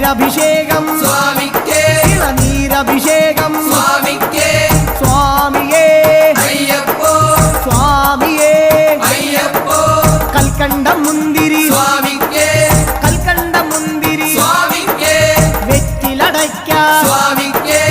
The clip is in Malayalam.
ഇളനീരഭിഷേകം സ്വാമിക്കേ ഇളനീരഭിഷേകം സ്വാമിക്കേ സ്വാമിയേ അയ്യപ്പോ സ്വാമിയേ അയ്യപ്പോ കൽക്കണ്ട മുന്തിരി സ്വാമിക്കേ കൽക്കണ്ട മുന്തിരി സ്വാമിക്കേ വെറ്റിലടയ്ക്ക സ്വാമിക്കേ